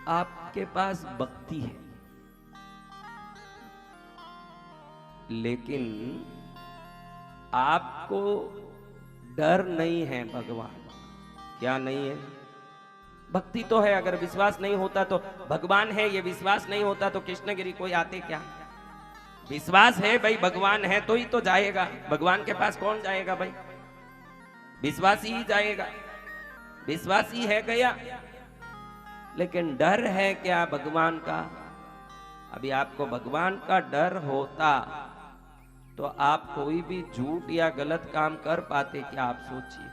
आपके पास भक्ति है, लेकिन आपको डर नहीं है भगवान। क्या नहीं है? भक्ति तो है, अगर विश्वास नहीं होता तो भगवान है, ये विश्वास नहीं होता तो कृष्णगिरी कोई आते क्या? विश्वास है भाई भगवान है तो ही तो जाएगा, भगवान के पास कौन जाएगा भाई? विश्वासी ही जाएगा, विश्वासी है गया। लेकिन डर है क्या भगवान का? अभी आपको भगवान का डर होता तो आप कोई भी झूठ या गलत काम कर पाते क्या? आप सोचिए,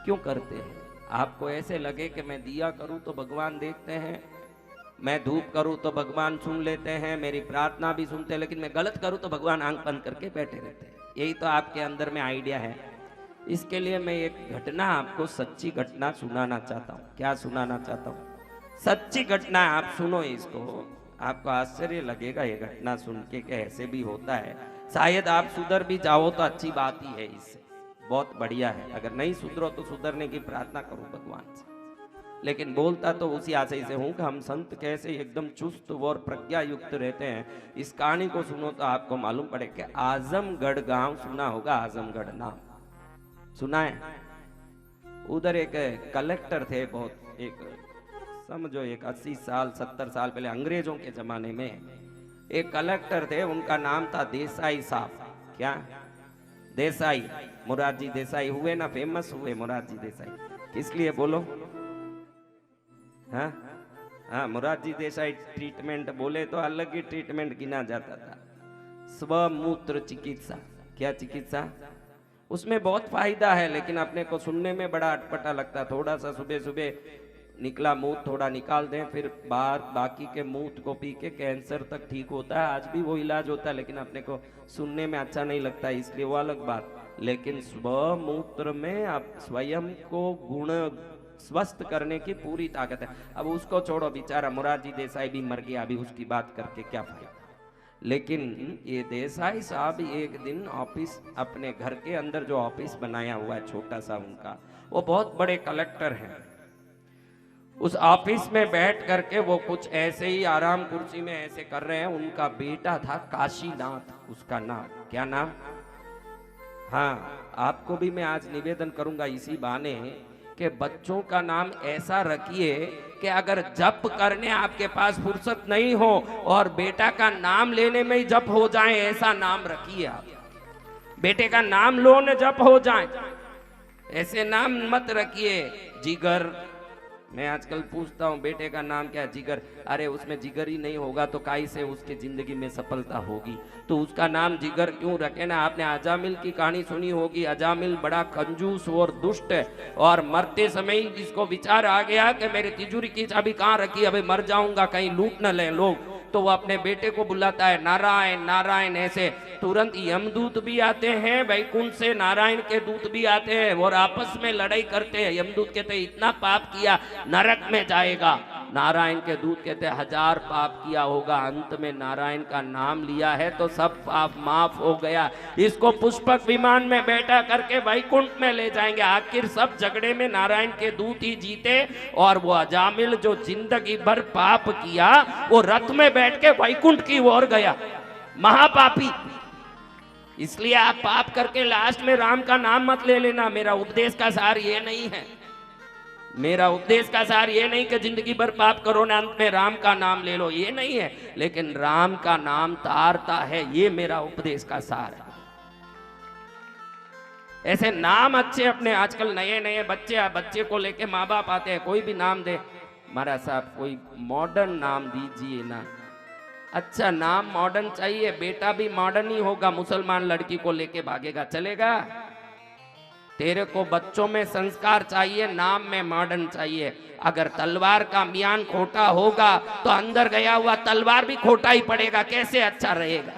क्यों करते हैं? आपको ऐसे लगे कि मैं दिया करूं तो भगवान देखते हैं, मैं धूप करूं तो भगवान सुन लेते हैं, मेरी प्रार्थना भी सुनते हैं, लेकिन मैं गलत करूं तो भगवान आंख बंद करके बैठे रहते हैं। यही तो आपके अंदर में आइडिया है। इसके लिए मैं एक घटना आपको, सच्ची घटना सुनाना चाहता हूं। क्या सुनाना चाहता हूं? सच्ची घटना। आप सुनो इसको, आपको आश्चर्य लगेगा ये घटना सुन के कि ऐसे भी होता है। शायद आप सुधर भी जाओ तो अच्छी बात ही है, इससे बहुत बढ़िया है। अगर नहीं सुधरो तो सुधरने की प्रार्थना करो भगवान से। लेकिन बोलता तो उसी आशय से हूं कि हम संत कैसे एकदम चुस्त और प्रज्ञा युक्त रहते हैं। इस कहानी को सुनो तो आपको मालूम पड़े कि आजमगढ़ गांव सुना होगा, आजमगढ़ नाम सुना है? उधर एक कलेक्टर थे, बहुत एक समझो एक 80 साल 70 साल पहले अंग्रेजों के जमाने में एक कलेक्टर थे, उनका नाम था देसाई साहब। क्या? देसाई, मोरारजी देसाई हुए ना, फेमस हुए मोरारजी देसाई। किस लिए बोलो? हाँ हाँ, मोरारजी देसाई ट्रीटमेंट बोले तो अलग ही ट्रीटमेंट गिना जाता था, स्वमूत्र चिकित्सा। क्या चिकित्सा? उसमें बहुत फायदा है, लेकिन अपने को सुनने में बड़ा अटपटा लगता। थोड़ा सा सुबह सुबह निकला मूत थोड़ा निकाल दें, फिर बाहर बाकी के मूत को पी के कैंसर तक ठीक होता है। आज भी वो इलाज होता है, लेकिन अपने को सुनने में अच्छा नहीं लगता, इसलिए वो अलग बात। लेकिन स्वमूत्र में आप स्वयं को गुण स्वस्थ करने की पूरी ताकत है। अब उसको छोड़ो, बेचारा मोरारजी देसाई भी मर गया, अभी उसकी बात करके क्या फायदा। लेकिन ये देसाई साहब एक दिन ऑफिस, अपने घर के अंदर जो ऑफिस बनाया हुआ है छोटा सा उनका, वो बहुत बड़े कलेक्टर हैं। उस ऑफिस में बैठ करके वो कुछ ऐसे ही आराम कुर्सी में ऐसे कर रहे हैं। उनका बेटा था काशीनाथ, उसका नाम। क्या नाम? हाँ, आपको भी मैं आज निवेदन करूंगा इसी बहाने कि बच्चों का नाम ऐसा रखिए कि अगर जप करने आपके पास फुर्सत नहीं हो और बेटा का नाम लेने में ही जप हो जाए, ऐसा नाम रखिए। आप बेटे का नाम लो न जप हो जाए, ऐसे नाम मत रखिए। जिगर, मैं आजकल पूछता हूँ बेटे का नाम क्या? जिगर। अरे उसमें जिगर ही नहीं होगा तो काई से उसके जिंदगी में सफलता होगी? तो उसका नाम जिगर क्यों रखे ना? आपने अजामिल की कहानी सुनी होगी। अजामिल बड़ा कंजूस और दुष्ट है, और मरते समय इसको विचार आ गया कि मेरे तिजोरी की चाबी कहाँ रखी, अभी मर जाऊंगा कहीं लूट न ले लोग। तो वो अपने बेटे को बुलाता है, नारायण नारायण। ऐसे तुरंत यमदूत भी आते हैं, वैकुंठ से नारायण के दूत भी आते हैं और आपस में लड़ाई करते हैं। यमदूत कहते हैं इतना पाप किया नरक में जाएगा। नारायण के दूत कहते हैं 1000 पाप किया होगा, अंत में नारायण का नाम लिया है तो सब पाप माफ हो गया। इसको पुष्पक विमान में बैठा करके वैकुंठ में ले जाएंगे। आखिर सब झगड़े में नारायण के दूत ही जीते, और वो अजामिल जो जिंदगी भर पाप किया वो रथ में बैठ के वैकुंठ की ओर गया, महापापी। इसलिए आप पाप करके लास्ट में राम का नाम मत ले लेना। मेरा उपदेश का सार ये नहीं है, मेरा उपदेश का सार ये नहीं कि जिंदगी भर पाप करो ना अंत में राम का नाम ले लो, ये नहीं है। लेकिन राम का नाम तारता है, ये मेरा उपदेश का सार है। ऐसे नाम अच्छे अपने, आजकल नए नए बच्चे को लेके माँ बाप आते हैं, कोई भी नाम दे, महाराज साहब कोई मॉडर्न नाम दीजिए ना। अच्छा नाम मॉडर्न चाहिए, बेटा भी मॉडर्न ही होगा। मुसलमान लड़की को लेके भागेगा, चलेगा? तेरे को बच्चों में संस्कार चाहिए, नाम में मॉडर्न चाहिए। अगर तलवार का म्यान खोटा होगा तो अंदर गया हुआ तलवार भी खोटा ही पड़ेगा, कैसे अच्छा रहेगा?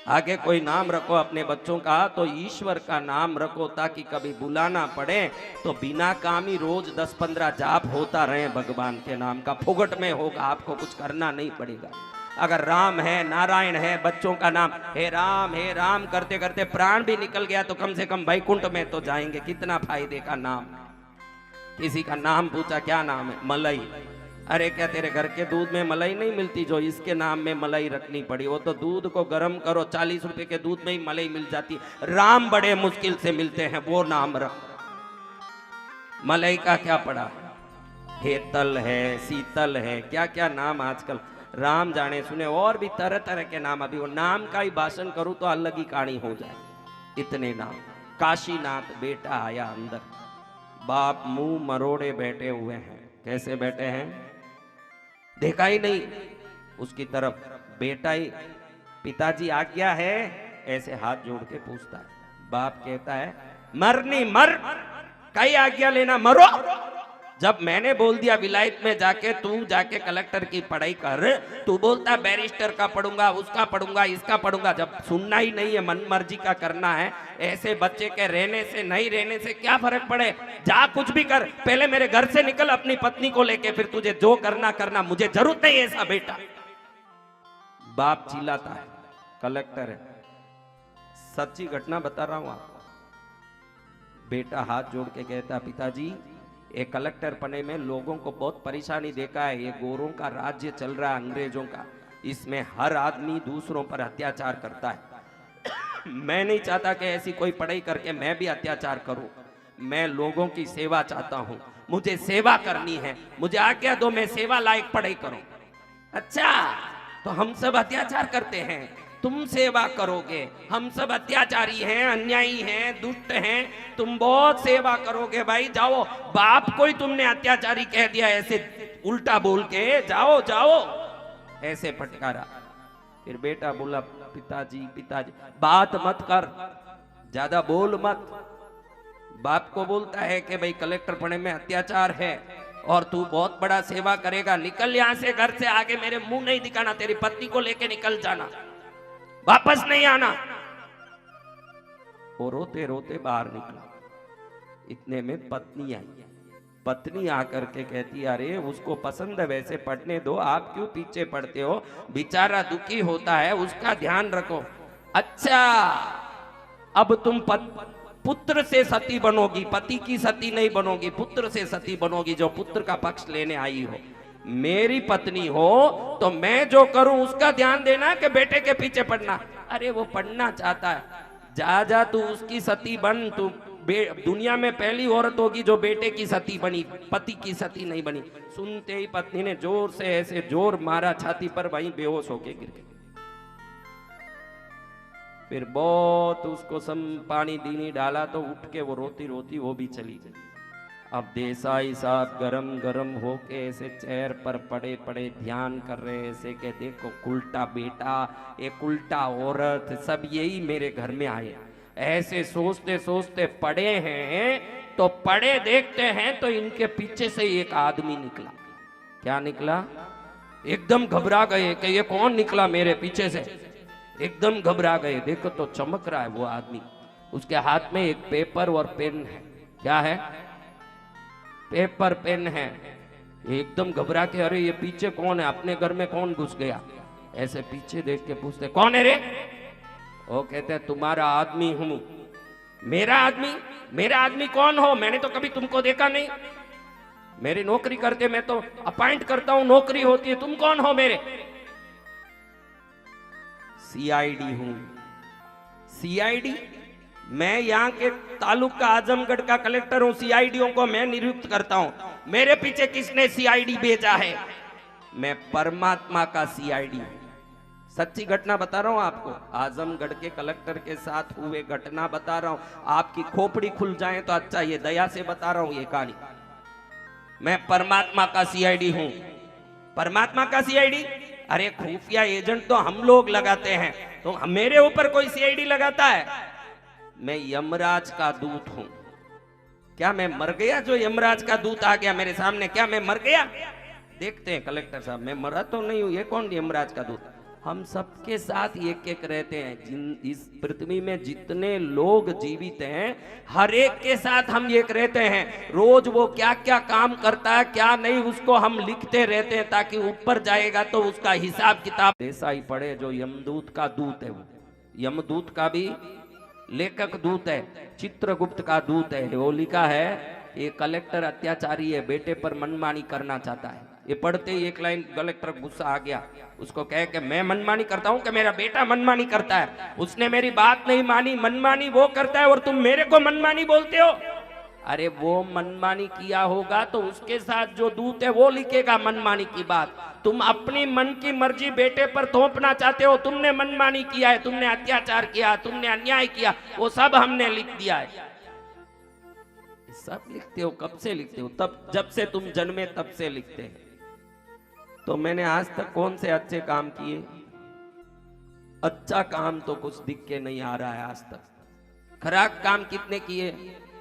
आगे कोई नाम रखो अपने बच्चों का तो ईश्वर का नाम रखो, ताकि कभी बुलाना पड़े तो बिना काम ही रोज 10-15 जाप होता रहे भगवान के नाम का, फुगट में होगा, आपको कुछ करना नहीं पड़ेगा। अगर राम है, नारायण है, बच्चों का नाम हे राम करते करते प्राण भी निकल गया तो कम से कम वैकुंठ में तो जाएंगे। कितना फायदे का नाम। किसी का नाम पूछा, क्या नाम है? मलाई। अरे क्या तेरे घर के दूध में मलाई नहीं मिलती जो इसके नाम में मलाई रखनी पड़ी? वो तो दूध को गर्म करो, 40 रुपए के दूध में ही मलाई मिल जाती। राम बड़े मुश्किल से मिलते हैं, वो नाम रख। मलाई का क्या पड़ा? हेतल है, शीतल है, क्या क्या नाम आजकल राम जाने सुने। और भी तरह तरह के नाम। अभी वो नाम का ही भाषण करूं तो अलग ही कहानी हो जाए, इतने नाम। काशीनाथ बेटा आया अंदर, बाप मुंह मरोड़े बैठे हुए हैं। कैसे बैठे हैं? देखा ही नहीं उसकी तरफ। बेटा ही, पिताजी आज्ञा है, ऐसे हाथ जोड़ के पूछता है। बाप कहता है मरनी मर, कई आज्ञा लेना, मरो। जब मैंने बोल दिया विलायत में जाके तू जाके कलेक्टर की पढ़ाई कर, तू बोलता बैरिस्टर का पढ़ूंगा, उसका पढ़ूंगा, इसका पढ़ूंगा। जब सुनना ही नहीं है, मन मर्जी का करना है, ऐसे बच्चे के रहने से नहीं रहने से क्या फर्क पड़े? जा कुछ भी कर, पहले मेरे घर से निकल अपनी पत्नी को लेके, फिर तुझे जो करना करना, मुझे जरूरत नहीं ऐसा बेटा। बाप चिल्लाता है, कलेक्टर है। सच्ची घटना बता रहा हूं आपको। बेटा हाथ जोड़ के कहता पिताजी, एक कलेक्टर पने में लोगों को बहुत परेशानी देखा है। ये गोरों का राज्य चल रहा है, अंग्रेजों का। इसमें हर आदमी दूसरों पर अत्याचार करता है। मैं नहीं चाहता कि ऐसी कोई पढ़ाई करके मैं भी अत्याचार करूं। मैं लोगों की सेवा चाहता हूं, मुझे सेवा करनी है, मुझे आज्ञा दो, मैं सेवा लायक पढ़ाई करूं। अच्छा, तो हम सब अत्याचार करते हैं, तुम सेवा करोगे। हम सब अत्याचारी हैं, अन्यायी हैं, दुष्ट हैं, तुम बहुत सेवा करोगे। भाई जाओ, बाप को ही तुमने अत्याचारी कह दिया ऐसे उल्टा बोल के, जाओ जाओ, ऐसे फटकारा। फिर बेटा बोला पिताजी पिताजी, बात मत कर, ज्यादा बोल मत। बाप को बोलता है कि भाई कलेक्टर पढ़ने में अत्याचार है और तू बहुत बड़ा सेवा करेगा, निकल यहां से, घर से आगे मेरे मुंह नहीं दिखाना, तेरी पत्नी को लेके निकल जाना, वापस नहीं आना। वो रोते रोते बाहर निकला। इतने में पत्नी आई। पत्नी आकर के कहती, अरे उसको पसंद है वैसे पढ़ने दो, आप क्यों पीछे पड़ते हो? बेचारा दुखी होता है, उसका ध्यान रखो। अच्छा, अब तुम पुत्र से सती बनोगी, पति की सती नहीं बनोगी, पुत्र से सती बनोगी, जो पुत्र का पक्ष लेने आई हो। मेरी पत्नी हो तो मैं जो करूं उसका ध्यान देना कि बेटे के पीछे पड़ना। अरे वो पढ़ना चाहता है, जा जा तू उसकी सती बन। तू दुनिया में पहली औरत होगी जो बेटे की सती बनी, पति की सती नहीं बनी। सुनते ही पत्नी ने जोर से ऐसे जोर मारा छाती पर, वहीं बेहोश होके गिर गई। फिर बहुत उसको पानी दीनी डाला तो उठ के वो रोती रोती वो भी चली गई। अब देसाई साहब गरम गरम होके ऐसे चेयर पर पड़े पड़े ध्यान कर रहे, ऐसे के देखो उल्टा बेटा, एक उल्टा औरत, सब यही मेरे घर में आए। ऐसे सोचते सोचते पड़े हैं तो पड़े देखते हैं तो इनके पीछे से एक आदमी निकला। क्या निकला? एकदम घबरा गए कि ये कौन निकला मेरे पीछे से, एकदम घबरा गए। देखो तो चमक रहा है वो आदमी, उसके हाथ में एक पेपर और पेन है। क्या है? पेपर पेन है। एकदम घबरा के, अरे ये पीछे कौन है, अपने घर में कौन घुस गया? ऐसे पीछे देख के पूछते, कौन है रे? वो कहते हैं तुम्हारा आदमी हूं। मेरा आदमी? मेरा आदमी कौन हो? मैंने तो कभी तुमको देखा नहीं। मेरी नौकरी करते, मैं तो अपॉइंट करता हूं, नौकरी होती है, तुम कौन हो मेरे? सीआईडी हूं। सीआईडी? मैं यहाँ के तालुका आजमगढ़ का कलेक्टर हूं, सीआईडीओ को मैं नियुक्त करता हूं। मेरे पीछे किसने सीआईडी भेजा है? मैं परमात्मा का सीआईडी हूं। सच्ची घटना बता रहा हूं आपको, आजमगढ़ के कलेक्टर के साथ हुए घटना बता रहा हूं। आपकी खोपड़ी खुल जाए तो अच्छा, ये दया से बता रहा हूं ये कहानी। मैं परमात्मा का सीआईडी हूं। परमात्मा का सीआईडी? अरे खुफिया एजेंट तो हम लोग लगाते हैं, तो मेरे ऊपर कोई सीआईडी लगाता है? मैं यमराज का दूत हूं। क्या मैं मर गया जो यमराज का दूत आ गया मेरे सामने? क्या मैं मर गया? देखते हैं कलेक्टर साहब, मैं मरा तो नहीं हूं, ये कौन यमराज का दूत? हम सबके साथ एक एक रहते हैं। इस पृथ्वी में जितने लोग जीवित हैं, हर एक के साथ हम एक रहते हैं। रोज वो क्या क्या काम करता है, क्या नहीं, उसको हम लिखते रहते हैं, ताकि ऊपर जाएगा तो उसका हिसाब किताब। देसाई पढ़े जो यमदूत का दूत है, वो यमदूत का भी लेखक दूत है, चित्रगुप्त का दूत है। वो लिखा है ये कलेक्टर अत्याचारी है, बेटे पर मनमानी करना चाहता है। ये पढ़ते ही एक लाइन कलेक्टर गुस्सा आ गया, उसको कहे कि मैं मनमानी करता हूं कि मेरा बेटा मनमानी करता है? उसने मेरी बात नहीं मानी, मनमानी वो करता है और तुम मेरे को मनमानी बोलते हो। अरे वो मनमानी किया होगा तो उसके साथ जो दूत है वो लिखेगा मनमानी की बात। तुम अपनी मन की मर्जी बेटे पर थोपना चाहते हो। तुमने मनमानी किया है, तुमने अत्याचार किया, तुमने अन्याय किया, वो सब हमने लिख दिया है। सब लिखते हो, कब से लिखते हो? तब जब से तुम जन्मे तब से लिखते हैं। तो मैंने आज तक कौन से अच्छे काम किए? अच्छा काम तो कुछ दिख के नहीं आ रहा है आज तक। खराब काम कितने किए?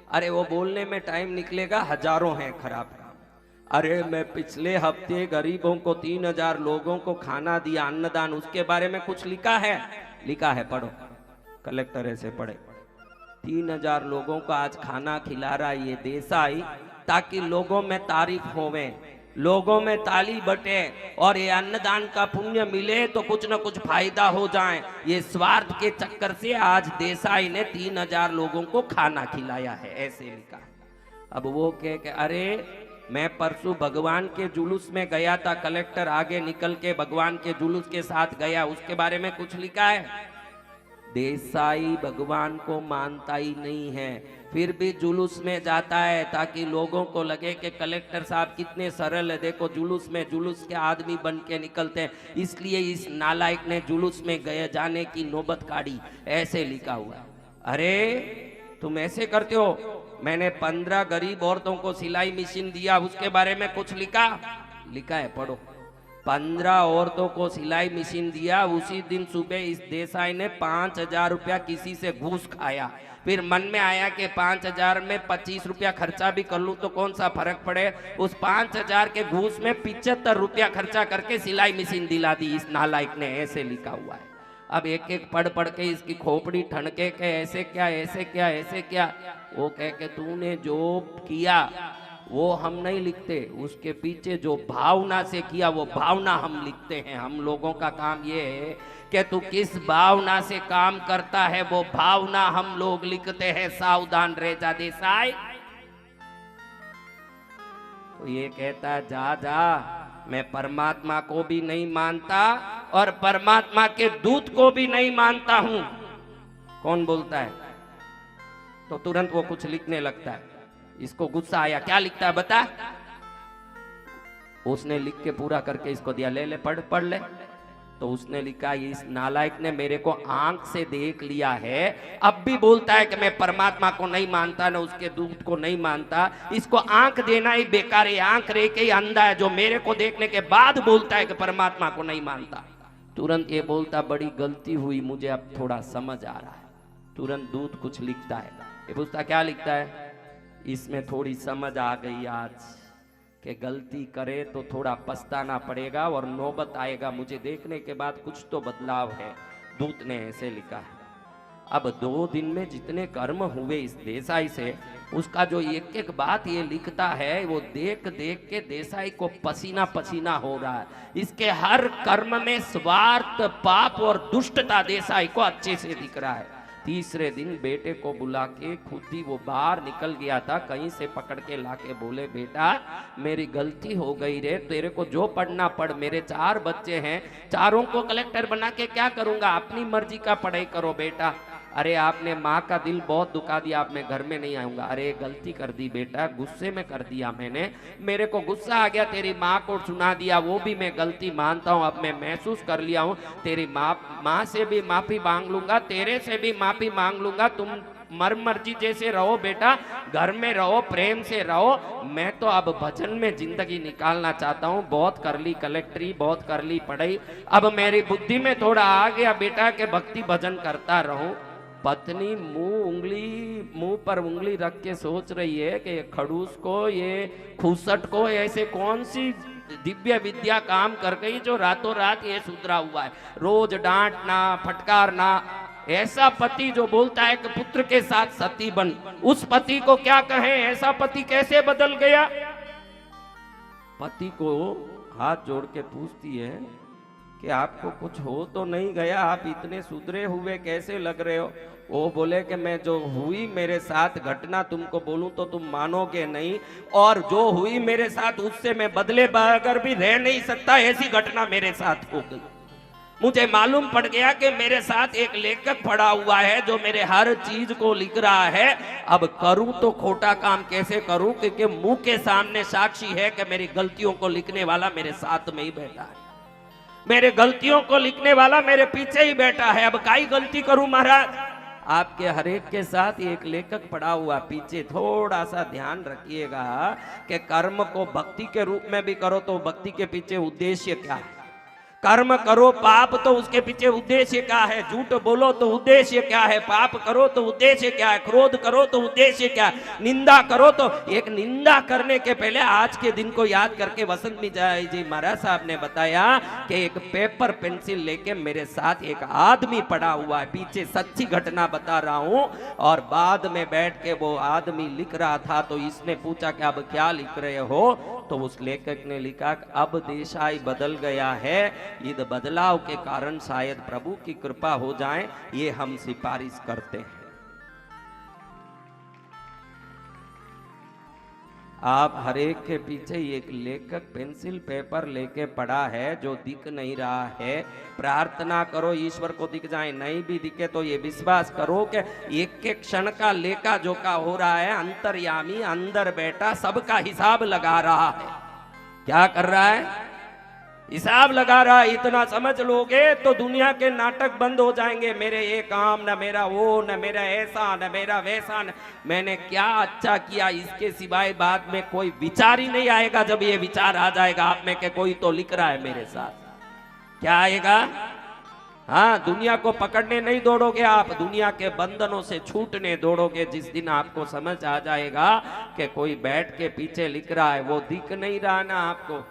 अरे वो बोलने में टाइम निकलेगा, हजारों हैं खराब काम। अरे मैं पिछले हफ्ते गरीबों को 3000 लोगों को खाना दिया, अन्नदान, उसके बारे में कुछ लिखा है? लिखा है, पढ़ो। कलेक्टर ऐसे पढ़े, 3000 लोगों को आज खाना खिला रहा है ये देसाई, ताकि लोगों में तारीफ होवे, लोगों में ताली बटे और ये अन्नदान का पुण्य मिले तो कुछ न कुछ फायदा हो जाए। ये स्वार्थ के चक्कर से आज देसाई ने 3000 लोगों को खाना खिलाया है, ऐसे लिखा। अब वो कह के अरे मैं परसों भगवान के जुलूस में गया था, कलेक्टर आगे निकल के भगवान के जुलूस के साथ गया, उसके बारे में कुछ लिखा है? देसाई भगवान को मानता ही नहीं है, फिर भी जुलूस में जाता है ताकि लोगों को लगे कि कलेक्टर साहब कितने सरल है, देखो जुलूस में जुलूस के आदमी बन के निकलते हैं, इसलिए इस नालायक ने जुलूस में गए जाने की नौबत काढ़ी, ऐसे लिखा हुआ। अरे तुम ऐसे करते हो। मैंने 15 गरीब औरतों को सिलाई मशीन दिया, उसके बारे में कुछ लिखा? लिखा है, पढ़ो। 15 औरतों को सिलाई मशीन दिया, उसी दिन सुबह इस देसाई ने 5000 रुपया किसी से घूस खाया। फिर मन में आया कि 5000 में 25 रुपया खर्चा भी कर लूं तो कौन सा फर्क पड़े। उस 5000 के घूस में 75 रुपया खर्चा करके सिलाई मशीन दिला दी इस नालायक ने, ऐसे लिखा हुआ है। अब एक एक पढ़ पढ़ के इसकी खोपड़ी ठनके के ऐसे क्या ऐसे क्या ऐसे क्या। वो कह के तूने जो किया वो हम नहीं लिखते, उसके पीछे जो भावना से किया वो भावना हम लिखते हैं। हम लोगों का काम ये है कि तू किस भावना से काम करता है वो भावना हम लोग लिखते हैं। सावधान रह जा देसाई। तो ये कहता जा जा, मैं परमात्मा को भी नहीं मानता और परमात्मा के दूत को भी नहीं मानता हूं। कौन बोलता है? तो तुरंत वो कुछ लिखने लगता है। इसको गुस्सा आया, क्या लिखता है बता? उसने लिख के पूरा करके इसको दिया, ले ले पढ़ पढ़ ले। तो उसने लिखा इस नालायक ने मेरे को आंख से देख लिया है, अब भी बोलता है कि मैं परमात्मा को नहीं मानता ना उसके दूत को नहीं मानता। इसको आंख देना ही बेकार है, आंख रह के ही अंधा है जो मेरे को देखने के बाद बोलता है कि परमात्मा को नहीं मानता। तुरंत ये बोलता बड़ी गलती हुई, मुझे अब थोड़ा समझ आ रहा है। तुरंत दूत कुछ लिखता है, ये पूछता क्या लिखता है? इसमें थोड़ी समझ आ गई आज कि गलती करे तो थोड़ा पछताना पड़ेगा और नौबत आएगा, मुझे देखने के बाद कुछ तो बदलाव है। दूत ने ऐसे लिखा है। अब 2 दिन में जितने कर्म हुए इस देसाई से, उसका जो एक एक बात ये लिखता है वो देख देख के देसाई को पसीना पसीना हो रहा है। इसके हर कर्म में स्वार्थ, पाप और दुष्टता देसाई को अच्छे से दिख रहा है। तीसरे दिन बेटे को बुला के खुद ही वो बाहर निकल गया था, कहीं से पकड़ के लाके बोले बेटा मेरी गलती हो गई रे, तेरे को जो पढ़ना पढ़, मेरे 4 बच्चे हैं, चारों को कलेक्टर बना के क्या करूंगा, अपनी मर्जी का पढ़ाई करो बेटा। अरे आपने माँ का दिल बहुत दुखा दिया, आप मैं घर में नहीं आऊंगा। अरे गलती कर दी बेटा, गुस्से में कर दिया मैंने, मेरे को गुस्सा आ गया, तेरी माँ को सुना दिया, वो भी मैं गलती मानता हूँ, अब मैं महसूस कर लिया हूँ। तेरी माँ से भी माफी मांग लूंगा, तेरे से भी माफी मांग लूंगा। तुम मर्जी जैसे रहो बेटा, घर में रहो, प्रेम से रहो। मैं तो अब भजन में जिंदगी निकालना चाहता हूँ। बहुत कर ली कलेक्टरी, बहुत कर ली पढ़ाई, अब मेरी बुद्धि में थोड़ा आ गया बेटा के भक्ति भजन करता रहूं। पत्नी मुंह पर उंगली रख के सोच रही है कि खड़ूस को, ये खूसट को ऐसे कौन सी दिव्य विद्या काम कर गई जो रातों रात ये सुधरा हुआ है। रोज डांटना, फटकारना। ऐसा पति जो बोलता है कि पुत्र के साथ सती बन, उस पति को क्या कहें? ऐसा पति कैसे बदल गया? पति को हाथ जोड़ के पूछती है कि आपको कुछ हो तो नहीं गया, आप इतने सुधरे हुए कैसे लग रहे हो? वो बोले कि मैं जो हुई मेरे साथ घटना तुमको बोलूं तो तुम मानोगे नहीं, और जो हुई मेरे साथ उससे मैं बदले बगैर भी रह नहीं सकता, ऐसी घटना मेरे साथ हो गई। मुझे मालूम पड़ गया कि मेरे साथ एक लेखक पड़ा हुआ है जो मेरे हर चीज को लिख रहा है। अब करूं तो खोटा काम कैसे करूं, क्योंकि मुंह के सामने साक्षी है कि मेरी गलतियों को लिखने वाला मेरे साथ में ही बैठा है, मेरे गलतियों को लिखने वाला मेरे पीछे ही बैठा है। अब काई गलती करूं महाराज? आपके हरेक के साथ एक लेखक पड़ा हुआ पीछे। थोड़ा सा ध्यान रखिएगा कि कर्म को भक्ति के रूप में भी करो तो भक्ति के पीछे उद्देश्य क्या है, कर्म करो पाप तो उसके पीछे उद्देश्य क्या है, झूठ बोलो तो उद्देश्य क्या है, पाप करो तो उद्देश्य क्या है, क्रोध करो तो उद्देश्य क्या है, निंदा करो तो। एक निंदा करने के पहले आज के दिन को याद करके वसंत मिजाई जी महाराज साहब ने बताया कि एक पेपर पेंसिल लेके मेरे साथ एक आदमी पड़ा हुआ है पीछे, सच्ची घटना बता रहा हूं। और बाद में बैठ के वो आदमी लिख रहा था तो इसने पूछा कि अब क्या लिख रहे हो, तो उस लेखक ने लिखा अब देशाई बदल गया है, इस बदलाव के कारण शायद प्रभु की कृपा हो जाए, ये हम सिफारिश करते हैं। आप हरेक के पीछे एक लेखक पेंसिल पेपर लेके पड़ा है जो दिख नहीं रहा है। प्रार्थना करो ईश्वर को दिख जाए, नहीं भी दिखे तो ये विश्वास करो कि एक एक क्षण का लेखा जोखा हो रहा है। अंतर्यामी अंदर बैठा सबका हिसाब लगा रहा है। क्या कर रहा है? हिसाब लगा रहा है। इतना समझ लोगे तो दुनिया के नाटक बंद हो जाएंगे। मेरे ये काम न मेरा वो, न मेरा ऐसा, न मेरा वैसा, न मैंने क्या अच्छा किया, इसके सिवाय बाद में कोई विचार ही नहीं आएगा। जब ये विचार आ जाएगा आप में कि कोई तो लिख रहा है मेरे साथ, क्या आएगा? हाँ, दुनिया को पकड़ने नहीं दौड़ोगे आप, दुनिया के बंधनों से छूटने दौड़ोगे। जिस दिन आपको समझ आ जाएगा कि कोई बैठ के पीछे लिख रहा है, वो दिख नहीं रहा ना आपको।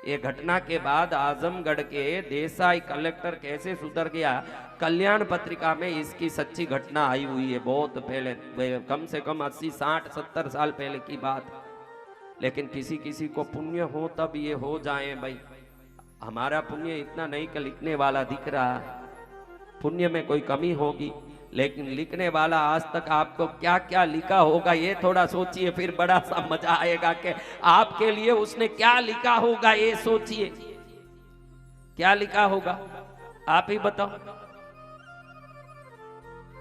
ये घटना के बाद आजमगढ़ के देसाई कलेक्टर कैसे सुधर गया, कल्याण पत्रिका में इसकी सच्ची घटना आई हुई है। बहुत पहले, कम से कम 80, 60, 70 साल पहले की बात। लेकिन किसी किसी को पुण्य हो तब ये हो जाए भाई। हमारा पुण्य इतना नहीं कि लिखने वाला दिख रहा, पुण्य में कोई कमी होगी, लेकिन लिखने वाला आज तक आपको क्या क्या लिखा होगा ये थोड़ा सोचिए, फिर बड़ा सा मजा आएगा कि आपके लिए उसने क्या लिखा होगा। ये सोचिए क्या लिखा होगा, आप ही बताओ।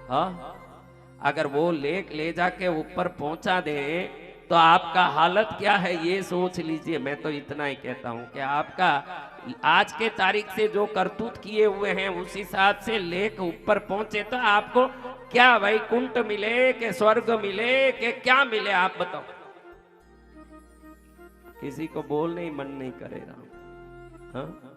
हाँ, अगर वो लेख ले जाके ऊपर पहुंचा दे तो आपका हालत क्या है ये सोच लीजिए। मैं तो इतना ही कहता हूं कि आपका आज के तारीख से जो करतूत किए हुए हैं उस हिसाब से लेख ऊपर पहुंचे तो आपको क्या वैकुंठ मिले कि स्वर्ग मिले कि क्या मिले, आप बताओ। किसी को बोलने ही मन नहीं करेगा। हाँ?